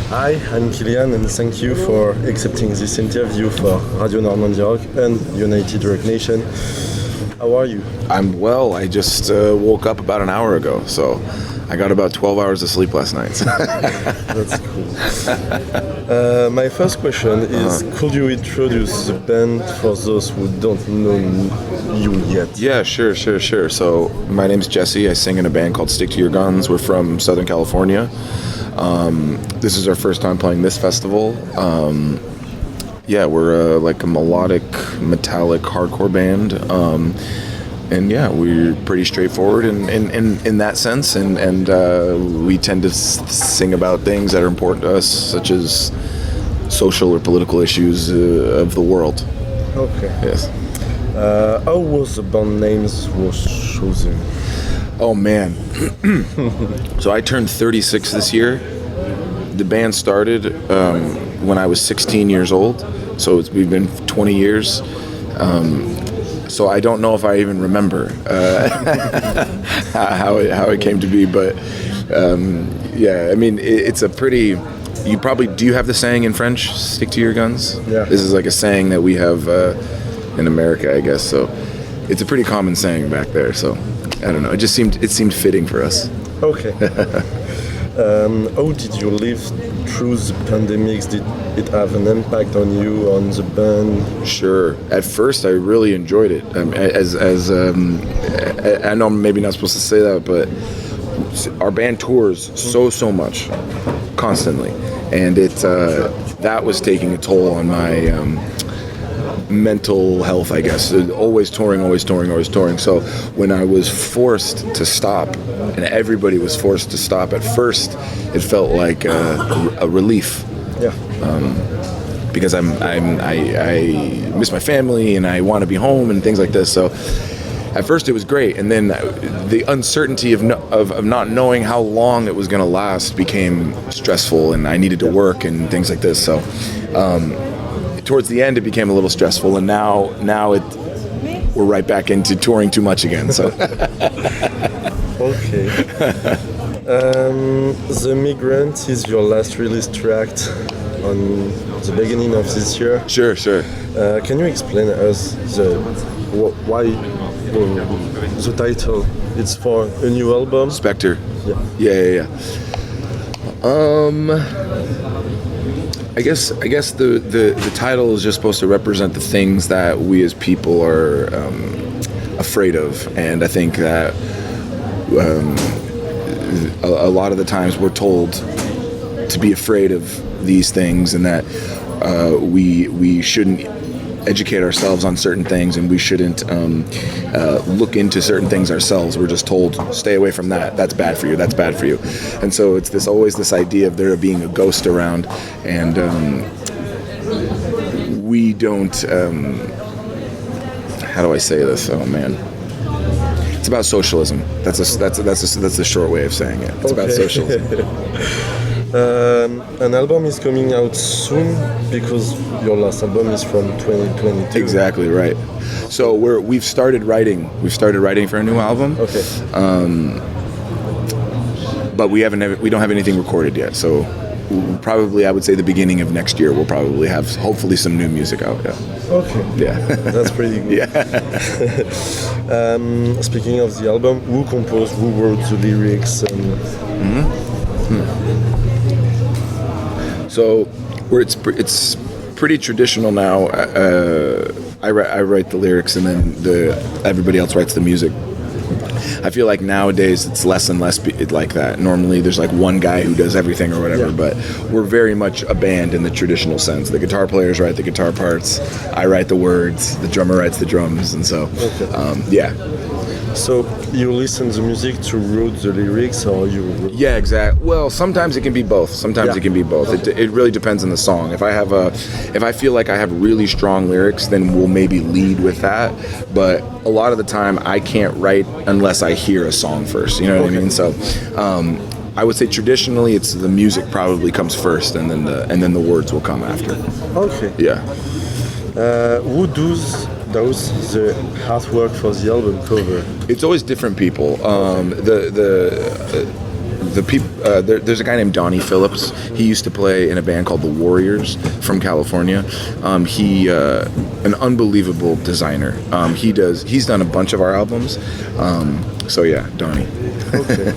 Hi, I'm Kilian and thank you for accepting this interview for Radio Normandie Rock and United Rock Nation. How are you? I'm well. I just woke up about an hour ago, so I got about 12 hours of sleep last night. That's cool. My first question is, could you introduce the band for those who don't know you yet? Yeah, sure. So my name's Jesse. I sing in a band called Stick to Your Guns. We're from Southern California. This is our first time playing this festival. We're like a melodic, metallic, hardcore band. And yeah, we're pretty straightforward in that sense, and we tend to sing about things that are important to us, such as social or political issues of the world. Okay. Yes. How was the band names was chosen? Oh man. So I turned 36 this year. The band started when I was 16 years old, so we've been 20 years. So I don't know if I even remember how it came to be, but I mean it's a pretty. Do you have the saying in French? Stick to your guns. Yeah. This is like a saying that we have in America, I guess. So it's a pretty common saying back there. So I don't know. It seemed fitting for us. Okay. How did you live through the pandemics? Did it have an impact on you, on the band? Sure. At first, I really enjoyed it. I know I'm maybe not supposed to say that, but our band tours so much, constantly, and that was taking a toll on my mental health, I guess. Always touring. So when I was forced to stop, and everybody was forced to stop, at first it felt like a relief. Yeah. Because I miss my family and I want to be home and things like this. So at first it was great, and then the uncertainty of not knowing how long it was going to last became stressful, and I needed to work and things like this. So towards the end it became a little stressful, and now we're right back into touring too much again. So okay. The Migrant is your last release track on the beginning of this year. Sure. Can you explain us why the title? It's for a new album. Spectre. Yeah. I guess the title is just supposed to represent the things that we as people are afraid of, and I think that a lot of the times we're told to be afraid of these things, and that we shouldn't educate ourselves on certain things, and we shouldn't look into certain things ourselves. We're just told, stay away from that. That's bad for you. And so it's always this idea of there being a ghost around, and we don't. How do I say this? Oh man. It's about socialism. That's the short way of saying it. It's about socialism. An album is coming out soon because your last album is from 2022. Exactly right. So we've started writing. For a new album. Okay. But we don't have anything recorded yet. So probably, I would say the beginning of next year, we'll probably have hopefully some new music out. Yeah. Okay. Yeah. That's pretty good. Yeah. Speaking of the album, who composed, who wrote the lyrics? So it's pretty traditional now. I write the lyrics, and then everybody else writes the music. I feel like nowadays it's less and less like that. Normally there's like one guy who does everything or whatever, but we're very much a band in the traditional sense. The guitar players write the guitar parts, I write the words, the drummer writes the drums, and so yeah. So you listen to music to root the lyrics, or you? Yeah, exactly. Well, sometimes it can be both. Sometimes Yeah. it can be both. It really depends on the song. If I feel like I have really strong lyrics, then we'll maybe lead with that. But a lot of the time, I can't write unless I hear a song first. You know what I mean? So, I would say traditionally, it's the music probably comes first, and then the words will come after. Okay. Yeah. Who does the artwork for the album cover? It's always different people. The people. There's a guy named Donnie Phillips. He used to play in a band called The Warriors from California. He an unbelievable designer. He's done a bunch of our albums. So yeah, Donnie. Okay.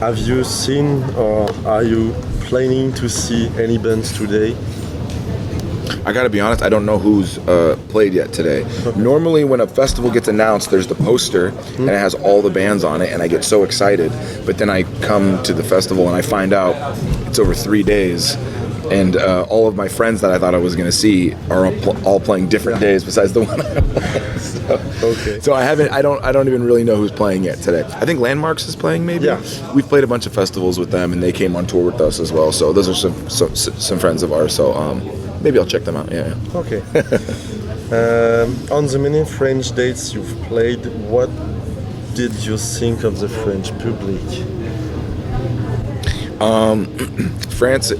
Have you seen, or are you planning to see any bands today? I gotta be honest, I don't know who's played yet today. Normally when a festival gets announced, there's the poster and it has all the bands on it and I get so excited. But then I come to the festival and I find out it's over 3 days and all of my friends that I thought I was gonna see are all playing different days besides the one I was. Okay. So I don't even really know who's playing yet today. I think Landmarks is playing maybe. Yeah. We've played a bunch of festivals with them and they came on tour with us as well. So those are some friends of ours. So maybe I'll check them out. Yeah. Okay. On the many French dates you've played, what did you think of the French public? France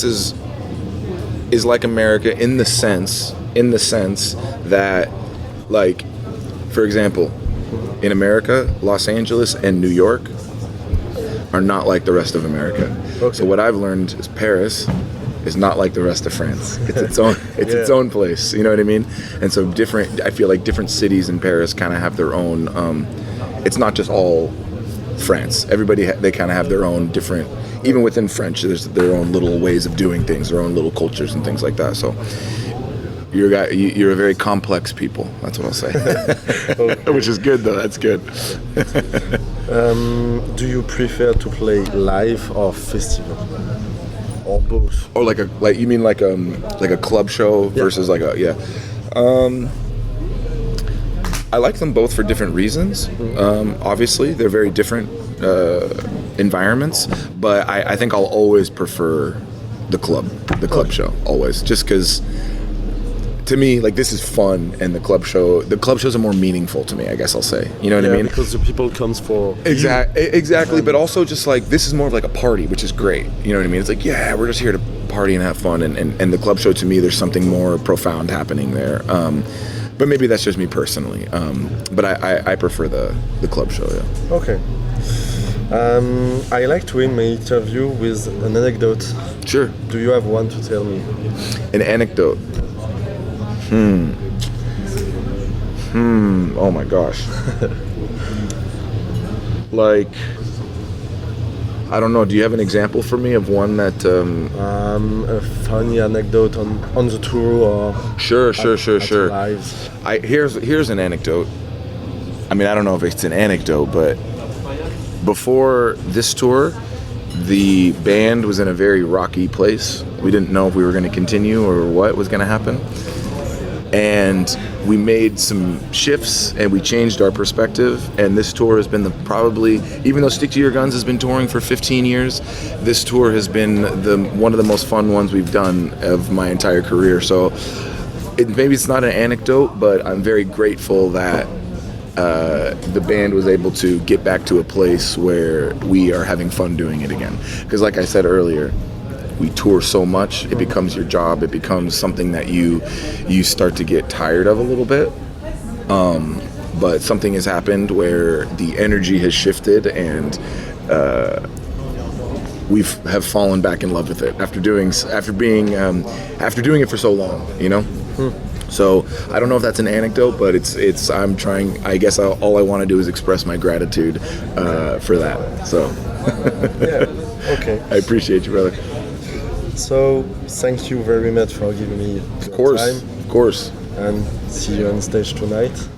is like America in the sense that, like, for example, in America, Los Angeles and New York are not like the rest of America. Okay. So what I've learned is Paris is not like the rest of France. It's its own its own place. You know what I mean? And so I feel like different cities in Paris kind of have their own. It's not just all France. Everybody they kind of have their own different. Even within French, there's their own little ways of doing things, their own little cultures and things like that. So you're a very complex people. That's what I'll say. Which is good though. That's good. Do you prefer to play live or festival, or both? Or like you mean like a club show versus like a I like them both for different reasons. Obviously, they're very different environments, but I think I'll always prefer the club show, always. Just because, to me, like, this is fun, and the club shows are more meaningful to me, I guess I'll say. You know what I mean? Because the people comes for Exactly, but also just like, this is more of like a party, which is great. You know what I mean? It's like, yeah, we're just here to party and have fun, and the club show, to me, there's something more profound happening there. But maybe that's just me personally. But I prefer the club show, yeah. Okay. I like to end my interview with an anecdote. Sure. Do you have one to tell me? An anecdote. Oh my gosh. Like, I don't know. Do you have an example for me of one that? A funny anecdote on the tour, or Sure. live. Here's an anecdote. I mean, I don't know if it's an anecdote, but before this tour, the band was in a very rocky place. We didn't know if we were going to continue or what was going to happen. And we made some shifts and we changed our perspective. And this tour has been probably, even though Stick to Your Guns has been touring for 15 years, this tour has been one of the most fun ones we've done of my entire career. So maybe it's not an anecdote, but I'm very grateful that the band was able to get back to a place where we are having fun doing it again. Because like I said earlier, we tour so much, it becomes your job, it becomes something that you start to get tired of a little bit. But something has happened where the energy has shifted, and we have fallen back in love with it after doing it for so long, you know. So I don't know if that's an anecdote, but I'm trying. I guess all I want to do is express my gratitude for that. So Yeah. Okay. I appreciate you, brother. So thank you very much for giving me your time, Of course. and see you on stage tonight.